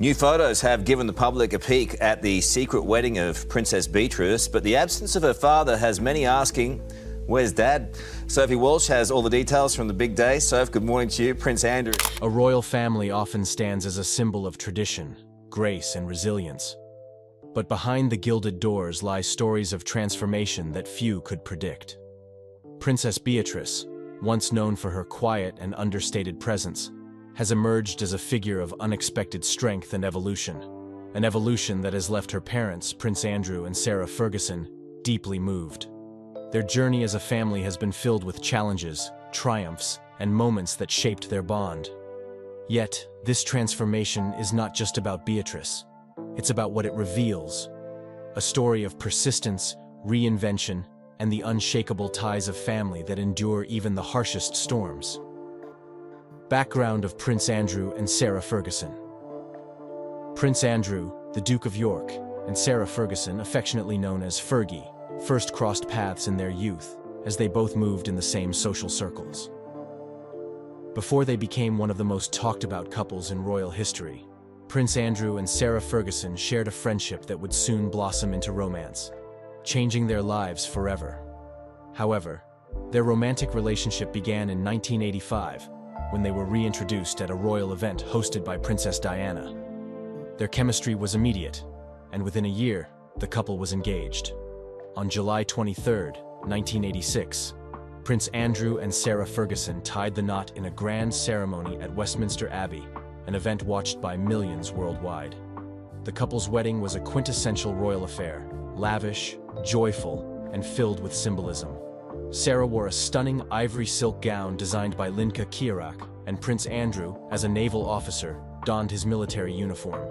New photos have given the public a peek at the secret wedding of Princess Beatrice, but the absence of her father has many asking, where's Dad? Sophie Walsh has all the details from the big day. Soph, good morning to you. Prince Andrew. A royal family often stands as a symbol of tradition, grace, and resilience. But behind the gilded doors lie stories of transformation that few could predict. Princess Beatrice, once known for her quiet and understated presence, has emerged as a figure of unexpected strength and evolution, an evolution that has left her parents, Prince Andrew and Sarah Ferguson, deeply moved. Their journey as a family has been filled with challenges, triumphs, and moments that shaped their bond. Yet, this transformation is not just about Beatrice. It's about what it reveals, a story of persistence, reinvention, and the unshakable ties of family that endure even the harshest storms. Background of Prince Andrew and Sarah Ferguson. Prince Andrew, the Duke of York, and Sarah Ferguson, affectionately known as Fergie, first crossed paths in their youth, as they both moved in the same social circles. Before they became one of the most talked about couples in royal history, Prince Andrew and Sarah Ferguson shared a friendship that would soon blossom into romance, changing their lives forever. However, their romantic relationship began in 1985, when they were reintroduced at a royal event hosted by Princess Diana. Their chemistry was immediate, and within a year, the couple was engaged. On July 23, 1986, Prince Andrew and Sarah Ferguson tied the knot in a grand ceremony at Westminster Abbey, an event watched by millions worldwide. The couple's wedding was a quintessential royal affair, lavish, joyful, and filled with symbolism. Sarah wore a stunning ivory silk gown designed by Linka Kierak, and Prince Andrew, as a naval officer, donned his military uniform.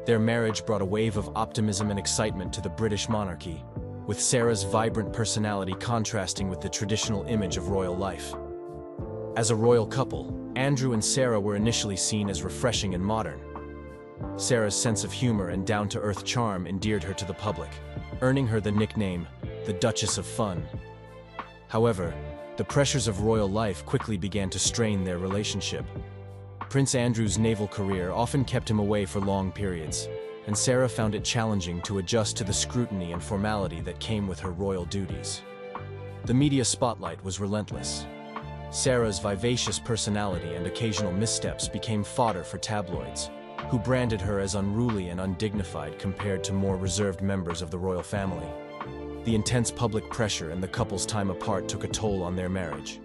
Their marriage brought a wave of optimism and excitement to the British monarchy, with Sarah's vibrant personality contrasting with the traditional image of royal life. As a royal couple, Andrew and Sarah were initially seen as refreshing and modern. Sarah's sense of humor and down-to-earth charm endeared her to the public, earning her the nickname, the Duchess of Fun. However, the pressures of royal life quickly began to strain their relationship. Prince Andrew's naval career often kept him away for long periods, and Sarah found it challenging to adjust to the scrutiny and formality that came with her royal duties. The media spotlight was relentless. Sarah's vivacious personality and occasional missteps became fodder for tabloids, who branded her as unruly and undignified compared to more reserved members of the royal family. The intense public pressure and the couple's time apart took a toll on their marriage.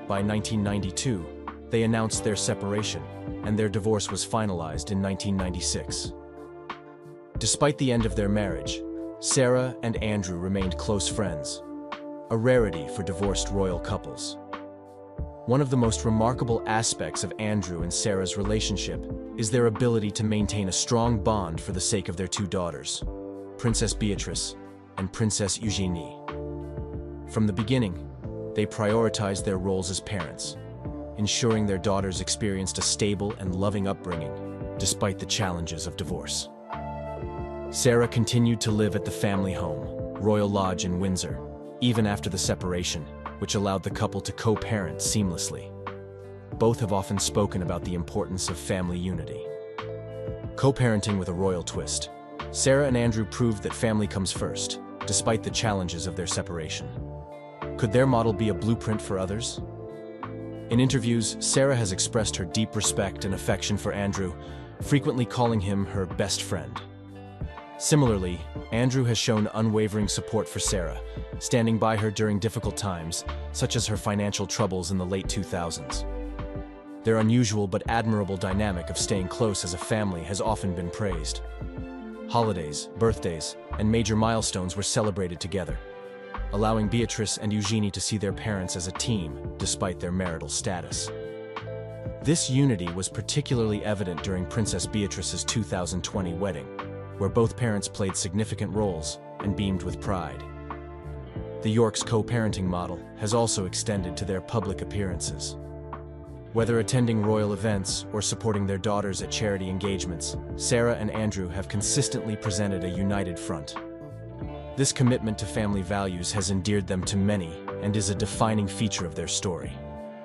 By 1992, they announced their separation, and their divorce was finalized in 1996. Despite the end of their marriage, Sarah and Andrew remained close friends, a rarity for divorced royal couples. One of the most remarkable aspects of Andrew and Sarah's relationship is their ability to maintain a strong bond for the sake of their two daughters, Princess Beatrice and Princess Eugenie. From the beginning, they prioritized their roles as parents, ensuring their daughters experienced a stable and loving upbringing, despite the challenges of divorce. Sarah continued to live at the family home, Royal Lodge in Windsor, even after the separation, which allowed the couple to co-parent seamlessly. Both have often spoken about the importance of family unity. Co-parenting with a royal twist, Sarah and Andrew proved that family comes first, despite the challenges of their separation. Could their model be a blueprint for others? In interviews, Sarah has expressed her deep respect and affection for Andrew, frequently calling him her best friend. Similarly, Andrew has shown unwavering support for Sarah, standing by her during difficult times, such as her financial troubles in the late 2000s. Their unusual but admirable dynamic of staying close as a family has often been praised. Holidays, birthdays, and major milestones were celebrated together, allowing Beatrice and Eugenie to see their parents as a team, despite their marital status. This unity was particularly evident during Princess Beatrice's 2020 wedding, where both parents played significant roles and beamed with pride. The Yorks' co-parenting model has also extended to their public appearances. Whether attending royal events or supporting their daughters at charity engagements, Sarah and Andrew have consistently presented a united front. This commitment to family values has endeared them to many and is a defining feature of their story.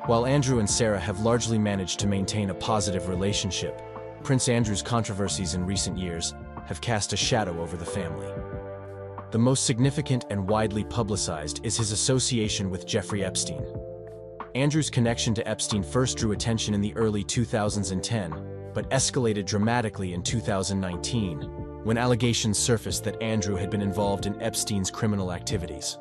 While Andrew and Sarah have largely managed to maintain a positive relationship, Prince Andrew's controversies in recent years have cast a shadow over the family. The most significant and widely publicized is his association with Jeffrey Epstein. Andrew's connection to Epstein first drew attention in the early 2010, but escalated dramatically in 2019, when allegations surfaced that Andrew had been involved in Epstein's criminal activities.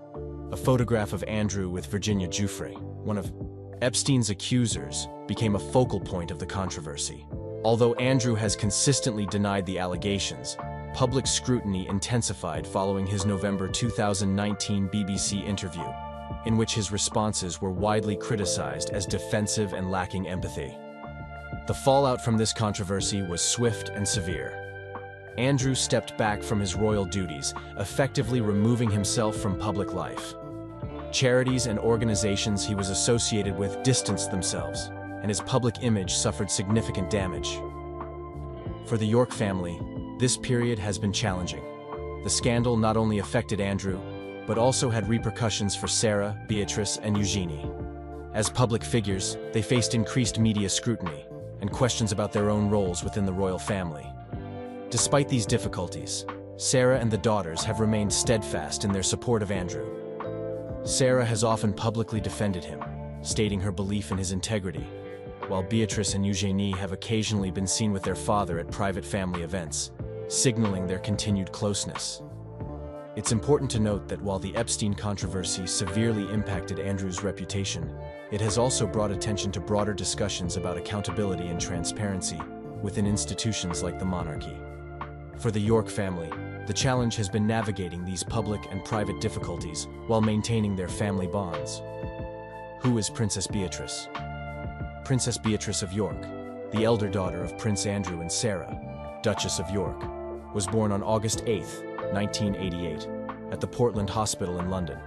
A photograph of Andrew with Virginia Giuffre, one of Epstein's accusers, became a focal point of the controversy. Although Andrew has consistently denied the allegations, public scrutiny intensified following his November 2019 BBC interview, in which his responses were widely criticized as defensive and lacking empathy. The fallout from this controversy was swift and severe. Andrew stepped back from his royal duties, effectively removing himself from public life. Charities and organizations he was associated with distanced themselves, and his public image suffered significant damage. For the York family, this period has been challenging. The scandal not only affected Andrew, but also had repercussions for Sarah, Beatrice, and Eugenie. As public figures, they faced increased media scrutiny and questions about their own roles within the royal family. Despite these difficulties, Sarah and the daughters have remained steadfast in their support of Andrew. Sarah has often publicly defended him, stating her belief in his integrity, while Beatrice and Eugenie have occasionally been seen with their father at private family events, signaling their continued closeness. It's important to note that while the Epstein controversy severely impacted Andrew's reputation, it has also brought attention to broader discussions about accountability and transparency within institutions like the monarchy. For the York family, the challenge has been navigating these public and private difficulties while maintaining their family bonds. Who is Princess Beatrice? Princess Beatrice of York, the elder daughter of Prince Andrew and Sarah, Duchess of York, was born on August 8, 1988, at the Portland Hospital in London.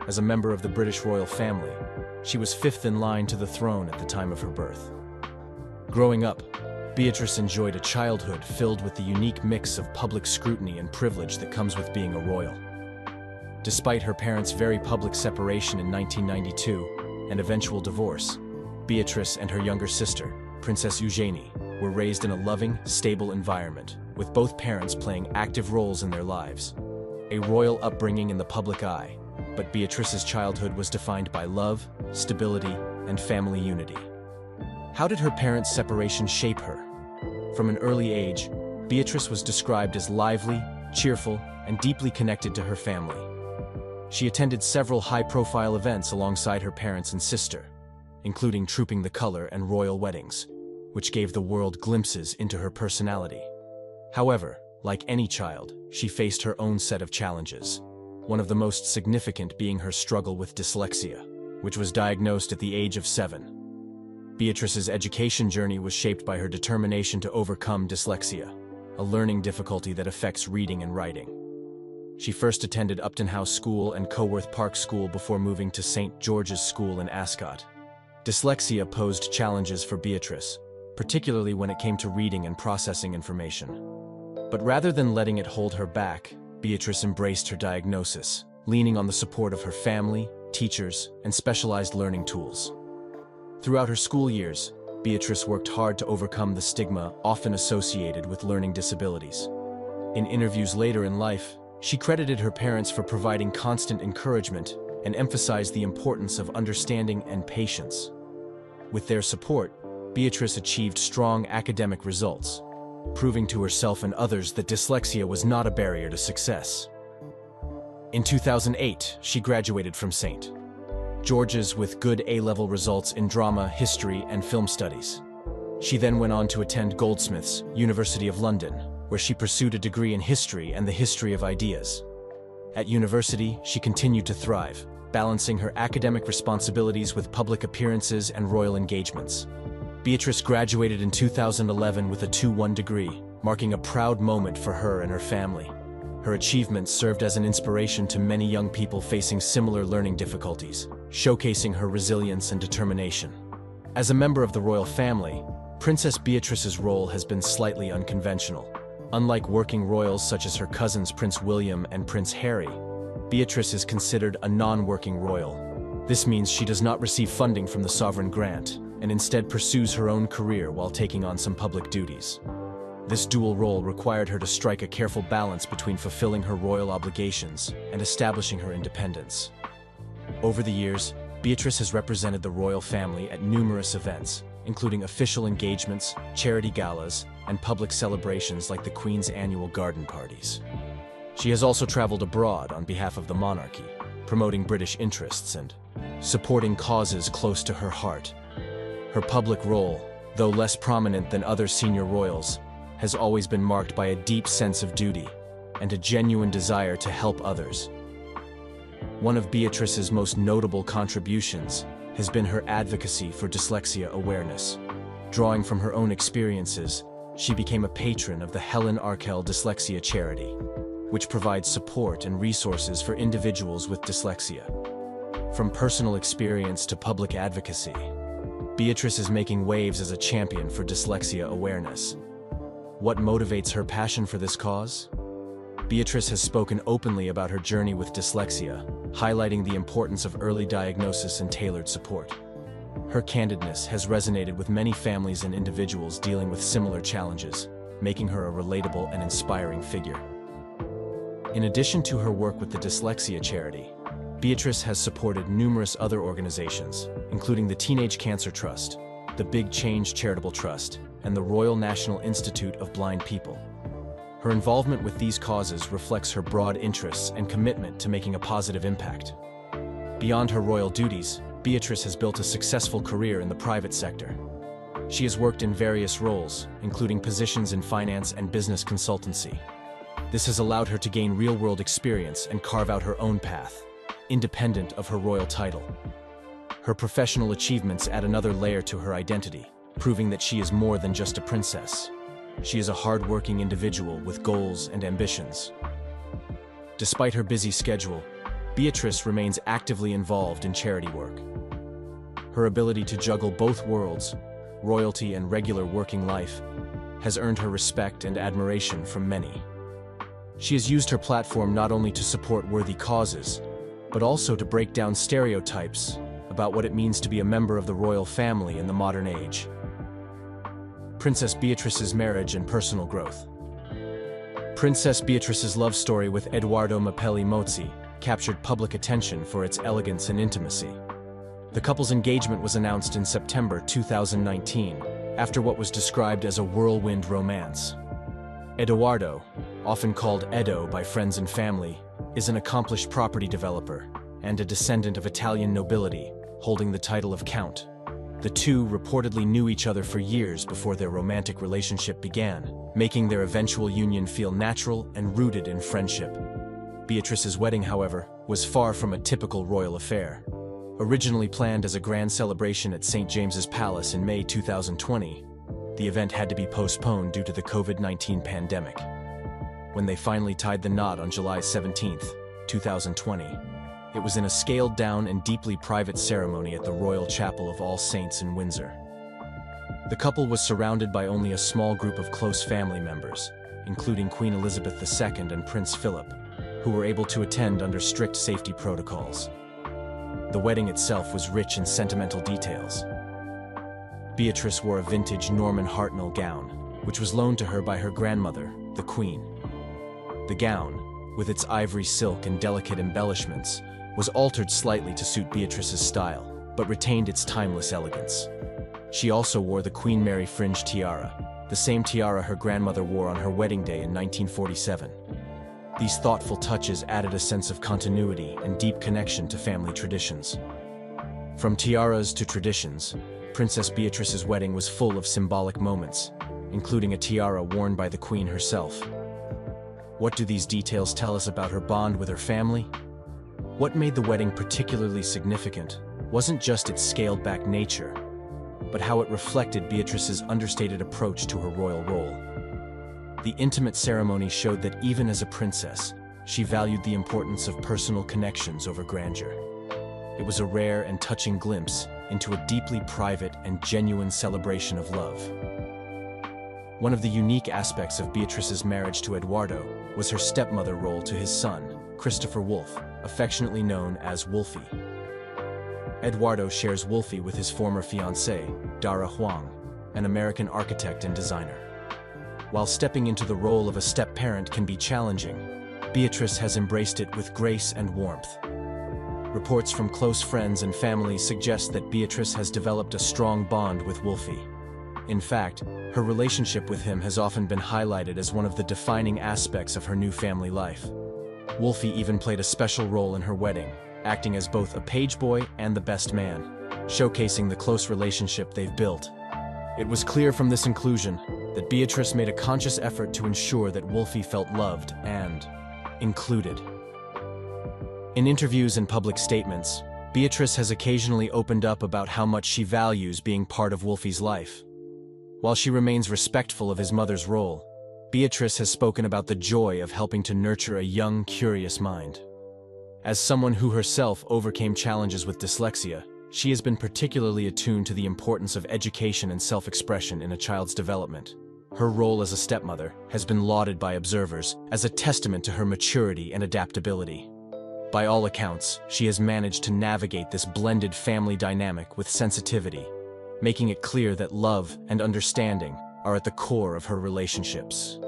As a member of the British royal family, she was fifth in line to the throne at the time of her birth. Growing up, Beatrice enjoyed a childhood filled with the unique mix of public scrutiny and privilege that comes with being a royal. Despite her parents' very public separation in 1992 and eventual divorce, Beatrice and her younger sister, Princess Eugenie, were raised in a loving, stable environment, with both parents playing active roles in their lives. A royal upbringing in the public eye, but Beatrice's childhood was defined by love, stability, and family unity. How did her parents' separation shape her? From an early age, Beatrice was described as lively, cheerful, and deeply connected to her family. She attended several high-profile events alongside her parents and sister, including Trooping the Color and royal weddings, which gave the world glimpses into her personality. However, like any child, she faced her own set of challenges, one of the most significant being her struggle with dyslexia, which was diagnosed at the age of 7. Beatrice's education journey was shaped by her determination to overcome dyslexia, a learning difficulty that affects reading and writing. She first attended Upton House School and Coworth Park School before moving to St. George's School in Ascot. Dyslexia posed challenges for Beatrice, particularly when it came to reading and processing information. But rather than letting it hold her back, Beatrice embraced her diagnosis, leaning on the support of her family, teachers, and specialized learning tools. Throughout her school years, Beatrice worked hard to overcome the stigma often associated with learning disabilities. In interviews later in life, she credited her parents for providing constant encouragement and emphasized the importance of understanding and patience. With their support, Beatrice achieved strong academic results, proving to herself and others that dyslexia was not a barrier to success. In 2008, she graduated from St. George's with good A-level results in drama, history, and film studies. She then went on to attend Goldsmiths, University of London, where she pursued a degree in history and the history of ideas. At university, she continued to thrive, balancing her academic responsibilities with public appearances and royal engagements. Beatrice graduated in 2011 with a 2:1 degree, marking a proud moment for her and her family. Her achievements served as an inspiration to many young people facing similar learning difficulties, showcasing her resilience and determination. As a member of the royal family, Princess Beatrice's role has been slightly unconventional. Unlike working royals such as her cousins Prince William and Prince Harry, Beatrice is considered a non-working royal. This means she does not receive funding from the sovereign grant, and instead pursues her own career while taking on some public duties. This dual role required her to strike a careful balance between fulfilling her royal obligations and establishing her independence. Over the years, Beatrice has represented the royal family at numerous events, including official engagements, charity galas, and public celebrations like the Queen's annual garden parties. She has also traveled abroad on behalf of the monarchy, promoting British interests and supporting causes close to her heart. Her public role, though less prominent than other senior royals, has always been marked by a deep sense of duty and a genuine desire to help others. One of Beatrice's most notable contributions has been her advocacy for dyslexia awareness. Drawing from her own experiences, she became a patron of the Helen Arkell Dyslexia Charity, which provides support and resources for individuals with dyslexia. From personal experience to public advocacy, Beatrice is making waves as a champion for dyslexia awareness. What motivates her passion for this cause? Beatrice has spoken openly about her journey with dyslexia, highlighting the importance of early diagnosis and tailored support. Her candidness has resonated with many families and individuals dealing with similar challenges, making her a relatable and inspiring figure. In addition to her work with the Dyslexia Charity, Beatrice has supported numerous other organizations, including the Teenage Cancer Trust, the Big Change Charitable Trust, and the Royal National Institute of Blind People. Her involvement with these causes reflects her broad interests and commitment to making a positive impact. Beyond her royal duties, Beatrice has built a successful career in the private sector. She has worked in various roles, including positions in finance and business consultancy. This has allowed her to gain real-world experience and carve out her own path, independent of her royal title. Her professional achievements add another layer to her identity, proving that she is more than just a princess. She is a hard-working individual with goals and ambitions. Despite her busy schedule, Beatrice remains actively involved in charity work. Her ability to juggle both worlds, royalty and regular working life, has earned her respect and admiration from many. She has used her platform not only to support worthy causes, but also to break down stereotypes about what it means to be a member of the royal family in the modern age. Princess Beatrice's marriage and personal growth. Princess Beatrice's love story with Edoardo Mapelli Mozzi captured public attention for its elegance and intimacy. The couple's engagement was announced in September 2019, after what was described as a whirlwind romance. Edoardo, often called Edo by friends and family, is an accomplished property developer and a descendant of Italian nobility, holding the title of Count. The two reportedly knew each other for years before their romantic relationship began, making their eventual union feel natural and rooted in friendship. Beatrice's wedding, however, was far from a typical royal affair. Originally planned as a grand celebration at St. James's Palace in May 2020, the event had to be postponed due to the COVID-19 pandemic. When they finally tied the knot on July 17, 2020, it was in a scaled-down and deeply private ceremony at the Royal Chapel of All Saints in Windsor. The couple was surrounded by only a small group of close family members, including Queen Elizabeth II and Prince Philip, who were able to attend under strict safety protocols. The wedding itself was rich in sentimental details. Beatrice wore a vintage Norman Hartnell gown, which was loaned to her by her grandmother, the Queen. The gown, with its ivory silk and delicate embellishments, was altered slightly to suit Beatrice's style, but retained its timeless elegance. She also wore the Queen Mary fringe tiara, the same tiara her grandmother wore on her wedding day in 1947. These thoughtful touches added a sense of continuity and deep connection to family traditions. From tiaras to traditions, Princess Beatrice's wedding was full of symbolic moments, including a tiara worn by the Queen herself. What do these details tell us about her bond with her family? What made the wedding particularly significant wasn't just its scaled-back nature, but how it reflected Beatrice's understated approach to her royal role. The intimate ceremony showed that even as a princess, she valued the importance of personal connections over grandeur. It was a rare and touching glimpse into a deeply private and genuine celebration of love. One of the unique aspects of Beatrice's marriage to Edoardo was her stepmother role to his son, Christopher Wolfe, affectionately known as Wolfie. Eduardo shares Wolfie with his former fiancée, Dara Huang, an American architect and designer. While stepping into the role of a step-parent can be challenging, Beatrice has embraced it with grace and warmth. Reports from close friends and family suggest that Beatrice has developed a strong bond with Wolfie. In fact, her relationship with him has often been highlighted as one of the defining aspects of her new family life. Wolfie even played a special role in her wedding, acting as both a page boy and the best man, showcasing the close relationship they've built. It was clear from this inclusion that Beatrice made a conscious effort to ensure that Wolfie felt loved and included. In interviews and public statements, Beatrice has occasionally opened up about how much she values being part of Wolfie's life. While she remains respectful of his mother's role, Beatrice has spoken about the joy of helping to nurture a young, curious mind. As someone who herself overcame challenges with dyslexia, she has been particularly attuned to the importance of education and self-expression in a child's development. Her role as a stepmother has been lauded by observers as a testament to her maturity and adaptability. By all accounts, she has managed to navigate this blended family dynamic with sensitivity, making it clear that love and understanding are at the core of her relationships.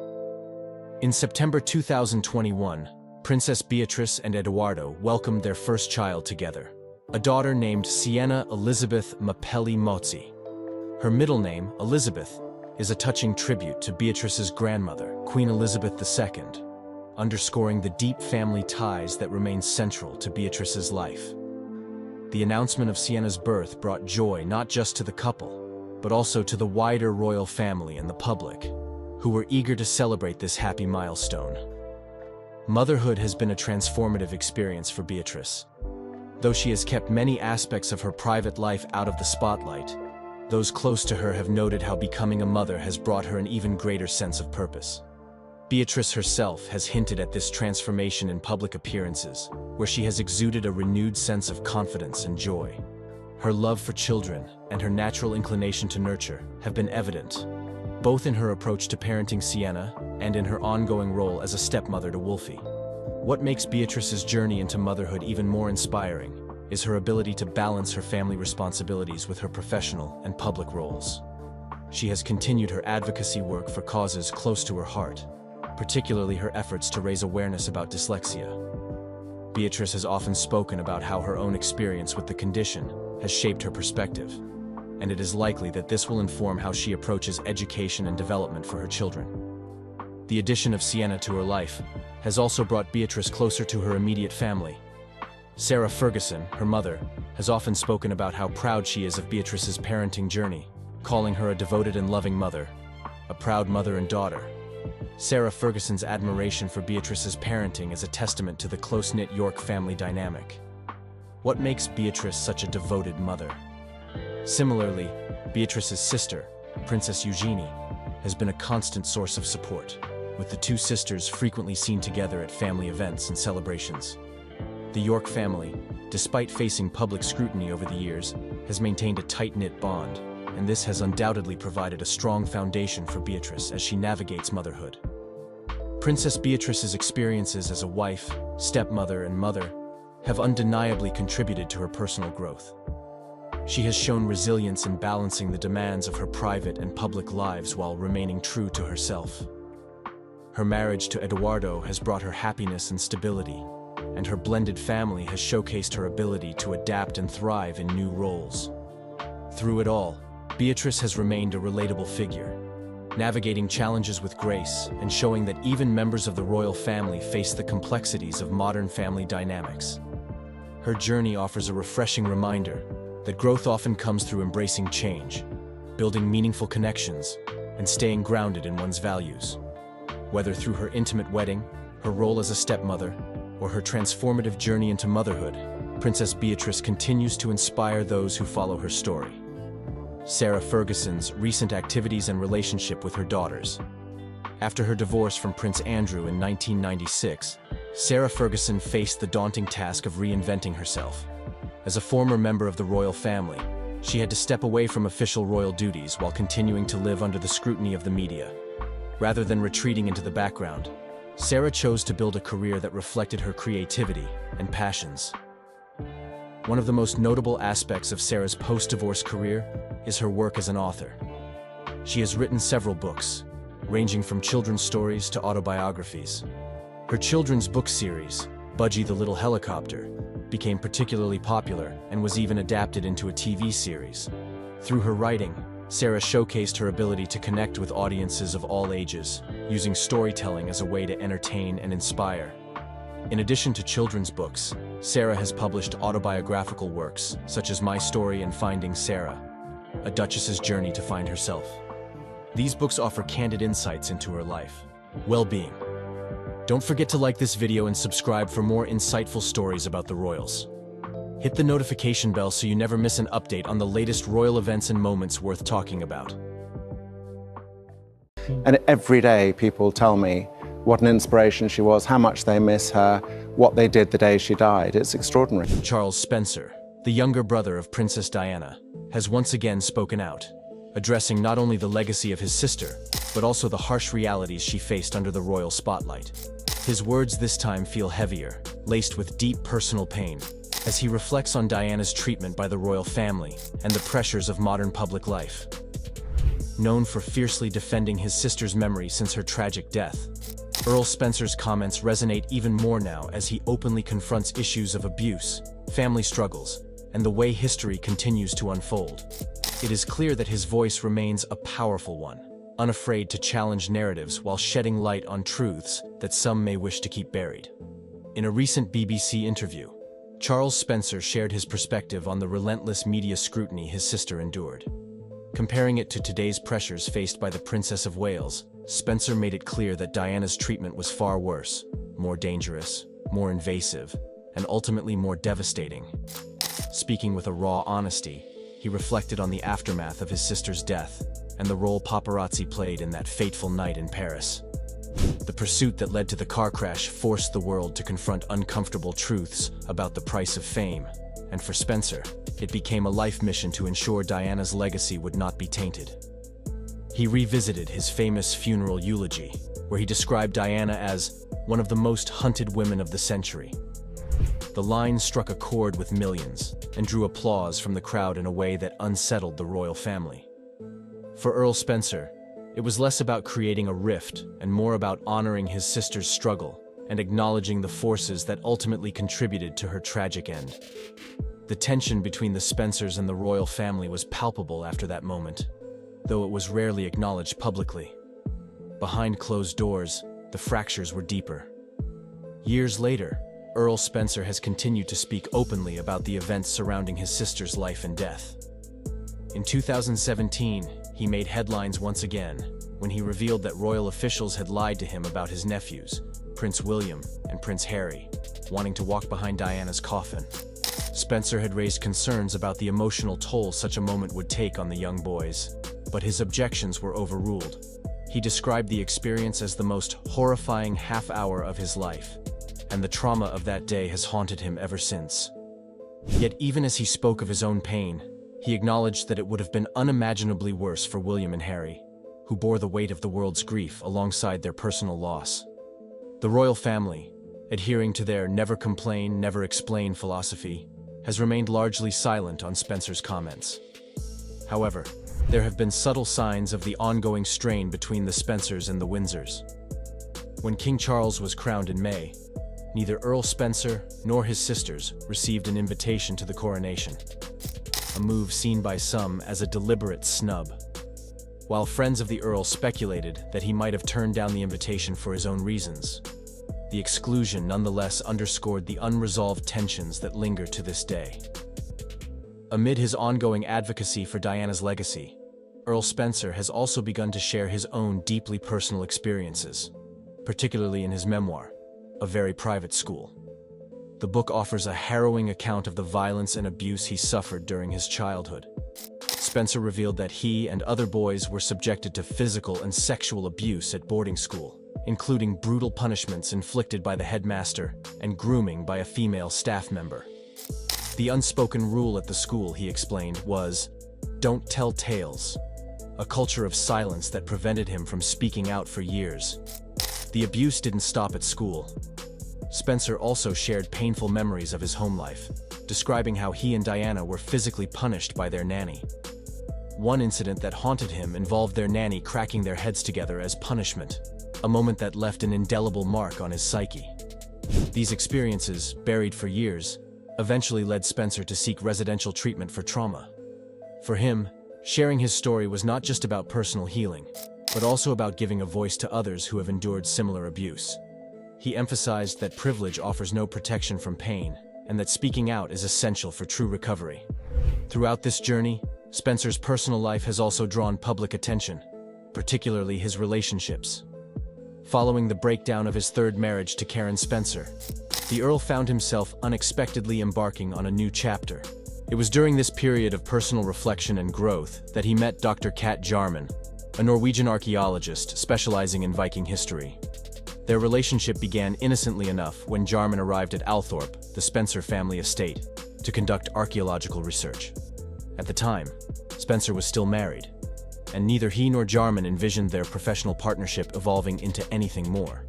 In September 2021, Princess Beatrice and Eduardo welcomed their first child together, a daughter named Sienna Elizabeth Mapelli Mozzi. Her middle name, Elizabeth, is a touching tribute to Beatrice's grandmother, Queen Elizabeth II, underscoring the deep family ties that remain central to Beatrice's life. The announcement of Sienna's birth brought joy not just to the couple, but also to the wider royal family and the public, who were eager to celebrate this happy milestone. Motherhood has been a transformative experience for Beatrice. Though she has kept many aspects of her private life out of the spotlight, those close to her have noted how becoming a mother has brought her an even greater sense of purpose. Beatrice herself has hinted at this transformation in public appearances, where she has exuded a renewed sense of confidence and joy. Her love for children and her natural inclination to nurture have been evident, both in her approach to parenting Sienna and in her ongoing role as a stepmother to Wolfie. What makes Beatrice's journey into motherhood even more inspiring is her ability to balance her family responsibilities with her professional and public roles. She has continued her advocacy work for causes close to her heart, particularly her efforts to raise awareness about dyslexia. Beatrice has often spoken about how her own experience with the condition has shaped her perspective, and it is likely that this will inform how she approaches education and development for her children. The addition of Sienna to her life has also brought Beatrice closer to her immediate family. Sarah Ferguson, her mother, has often spoken about how proud she is of Beatrice's parenting journey, calling her a devoted and loving mother, a proud mother and daughter. Sarah Ferguson's admiration for Beatrice's parenting is a testament to the close-knit York family dynamic. What makes Beatrice such a devoted mother? Similarly, Beatrice's sister, Princess Eugenie, has been a constant source of support, with the two sisters frequently seen together at family events and celebrations. The York family, despite facing public scrutiny over the years, has maintained a tight-knit bond, and this has undoubtedly provided a strong foundation for Beatrice as she navigates motherhood. Princess Beatrice's experiences as a wife, stepmother, and mother have undeniably contributed to her personal growth. She has shown resilience in balancing the demands of her private and public lives while remaining true to herself. Her marriage to Eduardo has brought her happiness and stability, and her blended family has showcased her ability to adapt and thrive in new roles. Through it all, Beatrice has remained a relatable figure, navigating challenges with grace and showing that even members of the royal family face the complexities of modern family dynamics. Her journey offers a refreshing reminder that growth often comes through embracing change, building meaningful connections, and staying grounded in one's values. Whether through her intimate wedding, her role as a stepmother, or her transformative journey into motherhood, Princess Beatrice continues to inspire those who follow her story. Sarah Ferguson's recent activities and relationship with her daughters. After her divorce from Prince Andrew in 1996, Sarah Ferguson faced the daunting task of reinventing herself. As a former member of the royal family, she had to step away from official royal duties while continuing to live under the scrutiny of the media. Rather than retreating into the background, Sarah chose to build a career that reflected her creativity and passions. One of the most notable aspects of Sarah's post-divorce career is her work as an author. She has written several books, ranging from children's stories to autobiographies. Her children's book series, Budgie the Little Helicopter, became particularly popular and was even adapted into a TV series. Through her writing, Sarah showcased her ability to connect with audiences of all ages, using storytelling as a way to entertain and inspire. In addition to children's books, Sarah has published autobiographical works, such as My Story and Finding Sarah, A Duchess's Journey to Find Herself. These books offer candid insights into her life, well-being. Don't forget to like this video and subscribe for more insightful stories about the royals. Hit the notification bell so you never miss an update on the latest royal events and moments worth talking about. And every day people tell me what an inspiration she was, how much they miss her, what they did the day she died. It's extraordinary. Charles Spencer, the younger brother of Princess Diana, has once again spoken out, addressing not only the legacy of his sister, but also the harsh realities she faced under the royal spotlight. His words this time feel heavier, laced with deep personal pain, as he reflects on Diana's treatment by the royal family and the pressures of modern public life. Known for fiercely defending his sister's memory since her tragic death, Earl Spencer's comments resonate even more now as he openly confronts issues of abuse, family struggles, and the way history continues to unfold. It is clear that his voice remains a powerful one, unafraid to challenge narratives while shedding light on truths that some may wish to keep buried. In a recent BBC interview, Charles Spencer shared his perspective on the relentless media scrutiny his sister endured. Comparing it to today's pressures faced by the Princess of Wales, Spencer made it clear that Diana's treatment was far worse, more dangerous, more invasive, and ultimately more devastating. Speaking with a raw honesty, he reflected on the aftermath of his sister's death and the role paparazzi played in that fateful night in Paris. The pursuit that led to the car crash forced the world to confront uncomfortable truths about the price of fame, and for Spencer, it became a life mission to ensure Diana's legacy would not be tainted. He revisited his famous funeral eulogy, where he described Diana as one of the most hunted women of the century. The line struck a chord with millions and drew applause from the crowd in a way that unsettled the royal family. For Earl Spencer, it was less about creating a rift and more about honoring his sister's struggle and acknowledging the forces that ultimately contributed to her tragic end. The tension between the Spencers and the royal family was palpable after that moment, though it was rarely acknowledged publicly. Behind closed doors, the fractures were deeper. Years later, Earl Spencer has continued to speak openly about the events surrounding his sister's life and death. In 2017, he made headlines once again when he revealed that royal officials had lied to him about his nephews, Prince William and Prince Harry, wanting to walk behind Diana's coffin. Spencer had raised concerns about the emotional toll such a moment would take on the young boys, but his objections were overruled. He described the experience as the most horrifying half-hour of his life, and the trauma of that day has haunted him ever since. Yet even as he spoke of his own pain, he acknowledged that it would have been unimaginably worse for William and Harry, who bore the weight of the world's grief alongside their personal loss. The royal family, adhering to their never complain, never explain philosophy, has remained largely silent on Spencer's comments. However, there have been subtle signs of the ongoing strain between the Spencers and the Windsors. When King Charles was crowned in May, neither Earl Spencer nor his sisters received an invitation to the coronation, a move seen by some as a deliberate snub. While friends of the Earl speculated that he might have turned down the invitation for his own reasons, the exclusion nonetheless underscored the unresolved tensions that linger to this day. Amid his ongoing advocacy for Diana's legacy, Earl Spencer has also begun to share his own deeply personal experiences, particularly in his memoir, A Very Private School. The book offers a harrowing account of the violence and abuse he suffered during his childhood. Spencer revealed that he and other boys were subjected to physical and sexual abuse at boarding school, including brutal punishments inflicted by the headmaster and grooming by a female staff member. The unspoken rule at the school, he explained, was, "Don't tell tales," a culture of silence that prevented him from speaking out for years. The abuse didn't stop at school. Spencer also shared painful memories of his home life, describing how he and Diana were physically punished by their nanny. One incident that haunted him involved their nanny cracking their heads together as punishment, a moment that left an indelible mark on his psyche. These experiences, buried for years, eventually led Spencer to seek residential treatment for trauma. For him, sharing his story was not just about personal healing, but also about giving a voice to others who have endured similar abuse. He emphasized that privilege offers no protection from pain, and that speaking out is essential for true recovery. Throughout this journey, Spencer's personal life has also drawn public attention, particularly his relationships. Following the breakdown of his third marriage to Karen Spencer, the Earl found himself unexpectedly embarking on a new chapter. It was during this period of personal reflection and growth that he met Dr. Kat Jarman, a Norwegian archaeologist specializing in Viking history. Their relationship began innocently enough when Jarman arrived at Althorp, the Spencer family estate, to conduct archaeological research. At the time, Spencer was still married, and neither he nor Jarman envisioned their professional partnership evolving into anything more.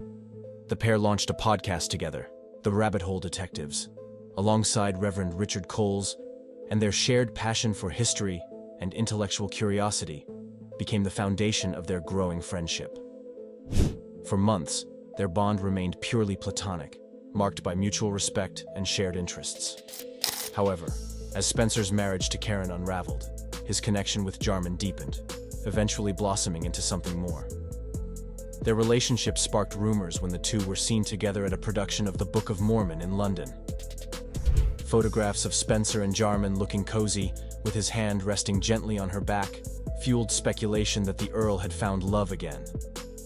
The pair launched a podcast together, The Rabbit Hole Detectives, alongside Reverend Richard Coles, and their shared passion for history and intellectual curiosity became the foundation of their growing friendship. For months, their bond remained purely platonic, marked by mutual respect and shared interests. However, as Spencer's marriage to Karen unraveled, his connection with Jarman deepened, eventually blossoming into something more. Their relationship sparked rumors when the two were seen together at a production of the Book of Mormon in London. Photographs of Spencer and Jarman looking cozy, with his hand resting gently on her back, fueled speculation that the Earl had found love again.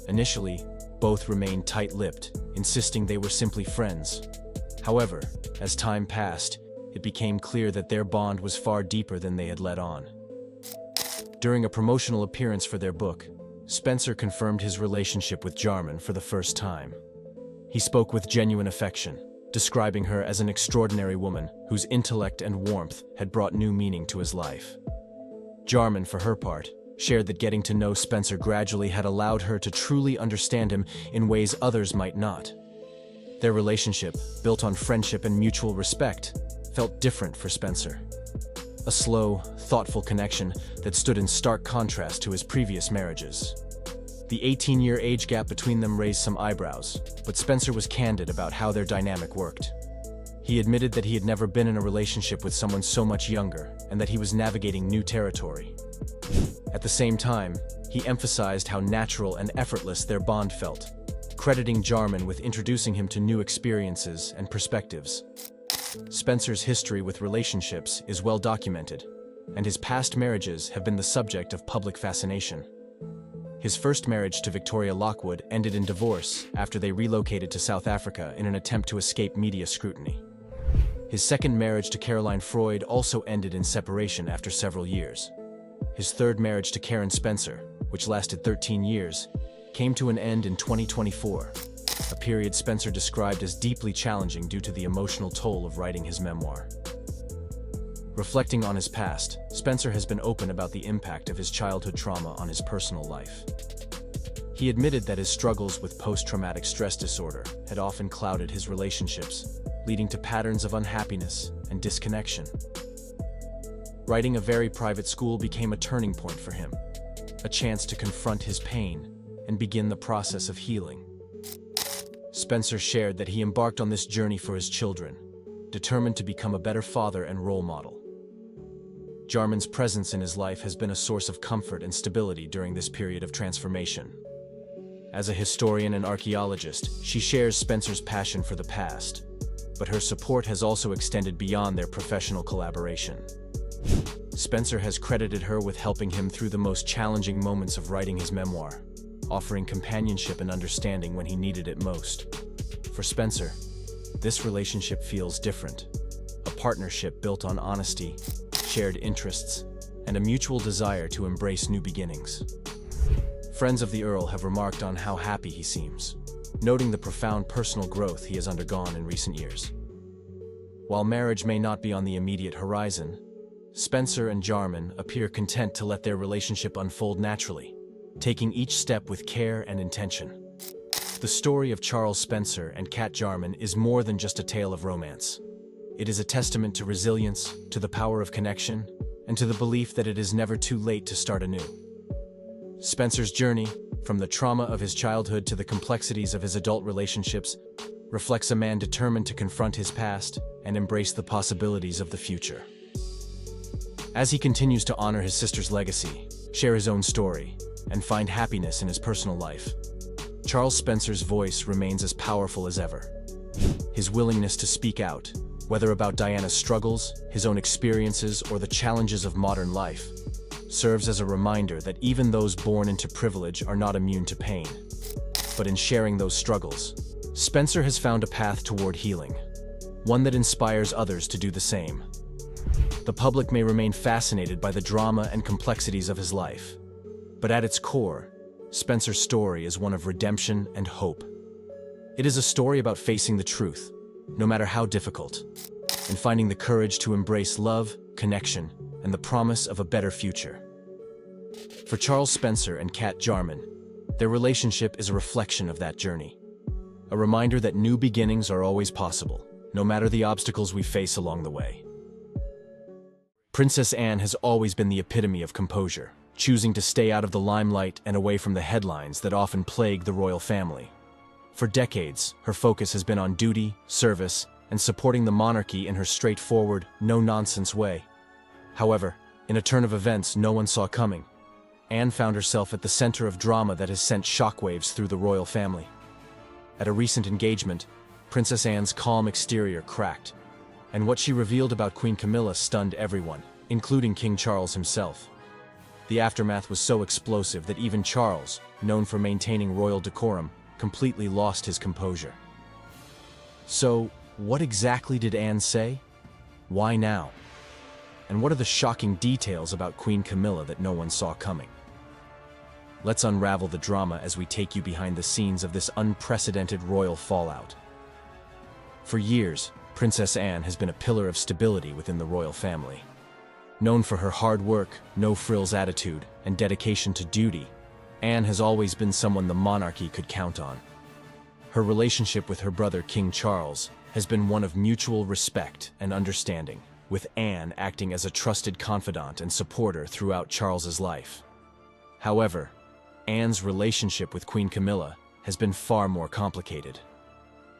Initially, both remained tight-lipped, insisting they were simply friends. However, as time passed, it became clear that their bond was far deeper than they had let on. During a promotional appearance for their book, Spencer confirmed his relationship with Jarman for the first time. He spoke with genuine affection, describing her as an extraordinary woman whose intellect and warmth had brought new meaning to his life. Jarman, for her part, shared that getting to know Spencer gradually had allowed her to truly understand him in ways others might not. Their relationship, built on friendship and mutual respect, felt different for Spencer. A slow, thoughtful connection that stood in stark contrast to his previous marriages. The 18-year age gap between them raised some eyebrows, but Spencer was candid about how their dynamic worked. He admitted that he had never been in a relationship with someone so much younger, and that he was navigating new territory. At the same time, he emphasized how natural and effortless their bond felt, crediting Jarman with introducing him to new experiences and perspectives. Spencer's history with relationships is well documented, and his past marriages have been the subject of public fascination. His first marriage to Victoria Lockwood ended in divorce after they relocated to South Africa in an attempt to escape media scrutiny. His second marriage to Caroline Freud also ended in separation after several years. His third marriage to Karen Spencer, which lasted 13 years, came to an end in 2024, a period Spencer described as deeply challenging due to the emotional toll of writing his memoir. Reflecting on his past, Spencer has been open about the impact of his childhood trauma on his personal life. He admitted that his struggles with post-traumatic stress disorder had often clouded his relationships, leading to patterns of unhappiness and disconnection. Writing A Very Private School became a turning point for him, a chance to confront his pain and begin the process of healing. Spencer shared that he embarked on this journey for his children, determined to become a better father and role model. Jarman's presence in his life has been a source of comfort and stability during this period of transformation. As a historian and archaeologist, she shares Spencer's passion for the past, but her support has also extended beyond their professional collaboration. Spencer has credited her with helping him through the most challenging moments of writing his memoir, offering companionship and understanding when he needed it most. For Spencer, this relationship feels different, a partnership built on honesty, shared interests, and a mutual desire to embrace new beginnings. Friends of the Earl have remarked on how happy he seems, noting the profound personal growth he has undergone in recent years. While marriage may not be on the immediate horizon, Spencer and Jarman appear content to let their relationship unfold naturally, taking each step with care and intention. The story of Charles Spencer and Kat Jarman is more than just a tale of romance. It is a testament to resilience, to the power of connection, and to the belief that it is never too late to start anew. Spencer's journey, from the trauma of his childhood to the complexities of his adult relationships, reflects a man determined to confront his past and embrace the possibilities of the future. As he continues to honor his sister's legacy, share his own story, and find happiness in his personal life, Charles Spencer's voice remains as powerful as ever. His willingness to speak out, whether about Diana's struggles, his own experiences, or the challenges of modern life, serves as a reminder that even those born into privilege are not immune to pain. But in sharing those struggles, Spencer has found a path toward healing, one that inspires others to do the same. The public may remain fascinated by the drama and complexities of his life, but at its core, Spencer's story is one of redemption and hope. It is a story about facing the truth, no matter how difficult, and finding the courage to embrace love, connection, and the promise of a better future. For Charles Spencer and Kat Jarman, their relationship is a reflection of that journey. A reminder that new beginnings are always possible, no matter the obstacles we face along the way. Princess Anne has always been the epitome of composure, choosing to stay out of the limelight and away from the headlines that often plague the royal family. For decades, her focus has been on duty, service, and supporting the monarchy in her straightforward, no-nonsense way. However, in a turn of events no one saw coming, Anne found herself at the center of drama that has sent shockwaves through the royal family. At a recent engagement, Princess Anne's calm exterior cracked, and what she revealed about Queen Camilla stunned everyone, including King Charles himself. The aftermath was so explosive that even Charles, known for maintaining royal decorum, completely lost his composure. So, what exactly did Anne say? Why now? And what are the shocking details about Queen Camilla that no one saw coming? Let's unravel the drama as we take you behind the scenes of this unprecedented royal fallout. For years, Princess Anne has been a pillar of stability within the royal family. Known for her hard work, no-frills attitude, and dedication to duty, Anne has always been someone the monarchy could count on. Her relationship with her brother King Charles has been one of mutual respect and understanding, with Anne acting as a trusted confidant and supporter throughout Charles's life. However, Anne's relationship with Queen Camilla has been far more complicated.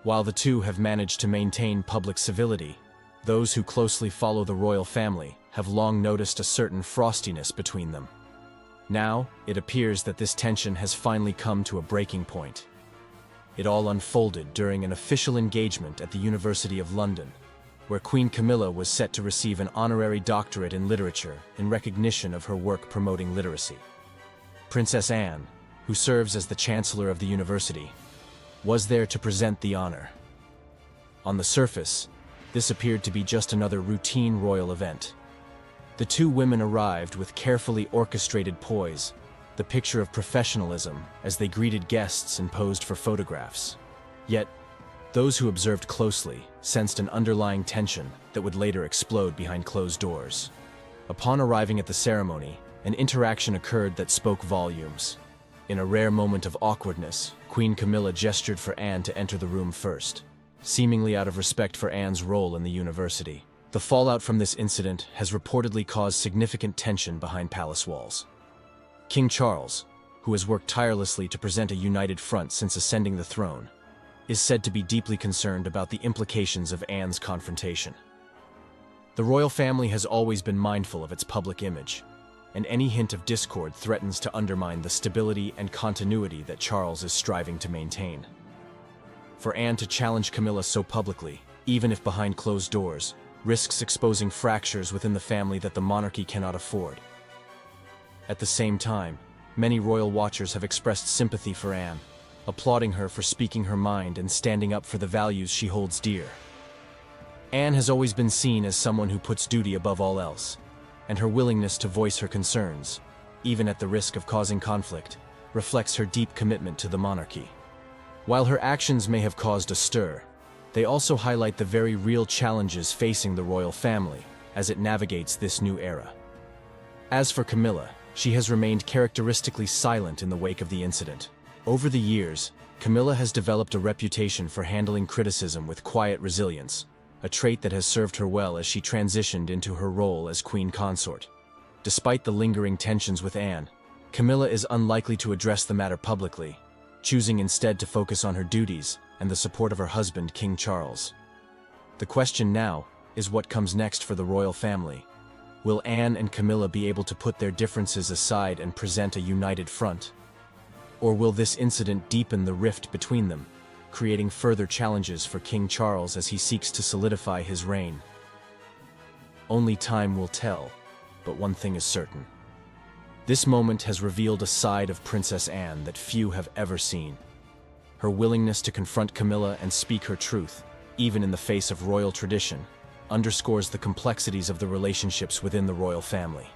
While the two have managed to maintain public civility, those who closely follow the royal family have long noticed a certain frostiness between them. Now, it appears that this tension has finally come to a breaking point. It all unfolded during an official engagement at the University of London, where Queen Camilla was set to receive an honorary doctorate in literature in recognition of her work promoting literacy. Princess Anne, who serves as the Chancellor of the university, was there to present the honor. On the surface, this appeared to be just another routine royal event. The two women arrived with carefully orchestrated poise, the picture of professionalism as they greeted guests and posed for photographs. Yet, those who observed closely sensed an underlying tension that would later explode behind closed doors. Upon arriving at the ceremony, an interaction occurred that spoke volumes. In a rare moment of awkwardness, Queen Camilla gestured for Anne to enter the room first, seemingly out of respect for Anne's role in the university. The fallout from this incident has reportedly caused significant tension behind palace walls. King Charles, who has worked tirelessly to present a united front since ascending the throne, is said to be deeply concerned about the implications of Anne's confrontation. The royal family has always been mindful of its public image, and any hint of discord threatens to undermine the stability and continuity that Charles is striving to maintain. For Anne to challenge Camilla so publicly, even if behind closed doors, risks exposing fractures within the family that the monarchy cannot afford. At the same time, many royal watchers have expressed sympathy for Anne, applauding her for speaking her mind and standing up for the values she holds dear. Anne has always been seen as someone who puts duty above all else, and her willingness to voice her concerns, even at the risk of causing conflict, reflects her deep commitment to the monarchy. While her actions may have caused a stir, they also highlight the very real challenges facing the royal family as it navigates this new era. As for Camilla, she has remained characteristically silent in the wake of the incident. Over the years, Camilla has developed a reputation for handling criticism with quiet resilience, a trait that has served her well as she transitioned into her role as queen consort. Despite the lingering tensions with Anne, Camilla is unlikely to address the matter publicly, choosing instead to focus on her duties and the support of her husband, King Charles. The question now is what comes next for the royal family. Will Anne and Camilla be able to put their differences aside and present a united front? Or will this incident deepen the rift between them, creating further challenges for King Charles as he seeks to solidify his reign? Only time will tell, but one thing is certain. This moment has revealed a side of Princess Anne that few have ever seen. Her willingness to confront Camilla and speak her truth, even in the face of royal tradition, underscores the complexities of the relationships within the royal family.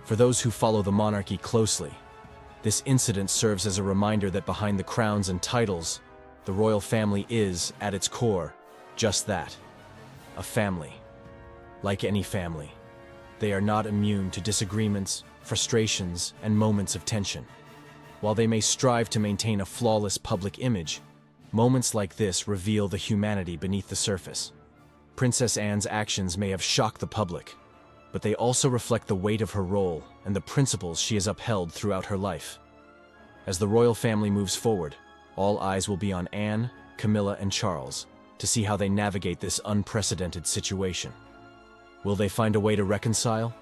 For those who follow the monarchy closely, this incident serves as a reminder that behind the crowns and titles, the royal family is, at its core, just that, a family. Like any family, they are not immune to disagreements, frustrations, and moments of tension. While they may strive to maintain a flawless public image, moments like this reveal the humanity beneath the surface. Princess Anne's actions may have shocked the public, but they also reflect the weight of her role and the principles she has upheld throughout her life. As the royal family moves forward, all eyes will be on Anne, Camilla, and Charles to see how they navigate this unprecedented situation. Will they find a way to reconcile,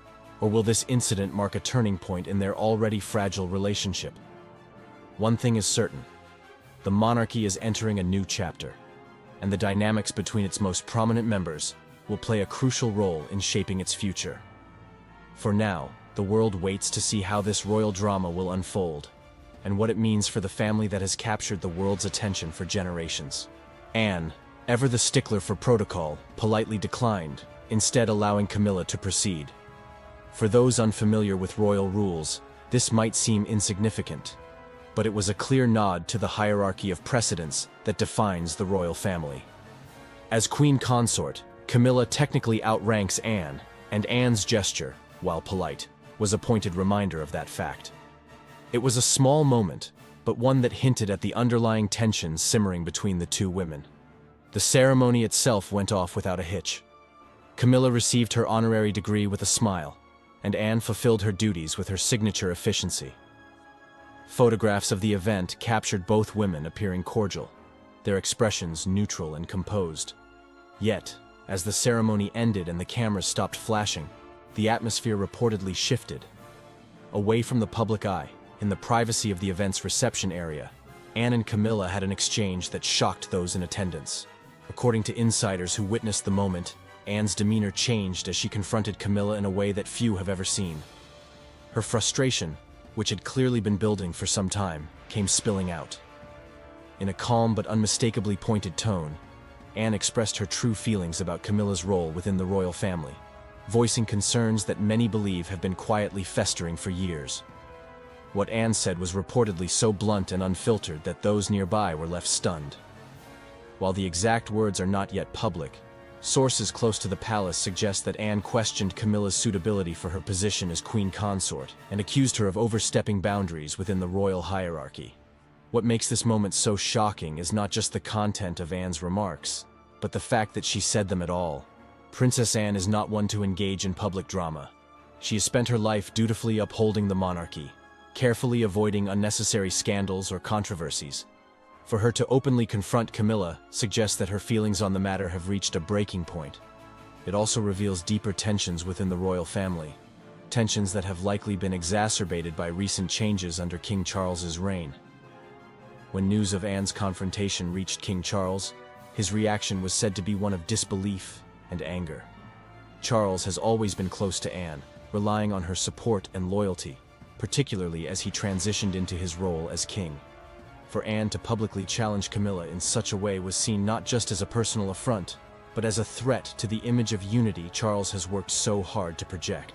or will this incident mark a turning point in their already fragile relationship? One thing is certain: the monarchy is entering a new chapter, and the dynamics between its most prominent members will play a crucial role in shaping its future. For now, the world waits to see how this royal drama will unfold, and what it means for the family that has captured the world's attention for generations. Anne, ever the stickler for protocol, politely declined, instead allowing Camilla to proceed. For those unfamiliar with royal rules, this might seem insignificant, but it was a clear nod to the hierarchy of precedence that defines the royal family. As queen consort, Camilla technically outranks Anne, and Anne's gesture, while polite, was a pointed reminder of that fact. It was a small moment, but one that hinted at the underlying tensions simmering between the two women. The ceremony itself went off without a hitch. Camilla received her honorary degree with a smile, and Anne fulfilled her duties with her signature efficiency. Photographs of the event captured both women appearing cordial, their expressions neutral and composed. Yet, as the ceremony ended and the cameras stopped flashing, the atmosphere reportedly shifted. Away from the public eye, in the privacy of the event's reception area, Anne and Camilla had an exchange that shocked those in attendance. According to insiders who witnessed the moment, Anne's demeanor changed as she confronted Camilla in a way that few have ever seen. Her frustration, which had clearly been building for some time, came spilling out. In a calm but unmistakably pointed tone, Anne expressed her true feelings about Camilla's role within the royal family, voicing concerns that many believe have been quietly festering for years. What Anne said was reportedly so blunt and unfiltered that those nearby were left stunned. While the exact words are not yet public, sources close to the palace suggest that Anne questioned Camilla's suitability for her position as queen consort and accused her of overstepping boundaries within the royal hierarchy. What makes this moment so shocking is not just the content of Anne's remarks, but the fact that she said them at all. Princess Anne is not one to engage in public drama. She has spent her life dutifully upholding the monarchy, carefully avoiding unnecessary scandals or controversies. For her to openly confront Camilla suggests that her feelings on the matter have reached a breaking point. It also reveals deeper tensions within the royal family, tensions that have likely been exacerbated by recent changes under King Charles's reign. When news of Anne's confrontation reached King Charles, his reaction was said to be one of disbelief and anger. Charles has always been close to Anne, relying on her support and loyalty, particularly as he transitioned into his role as king. For Anne to publicly challenge Camilla in such a way was seen not just as a personal affront, but as a threat to the image of unity Charles has worked so hard to project.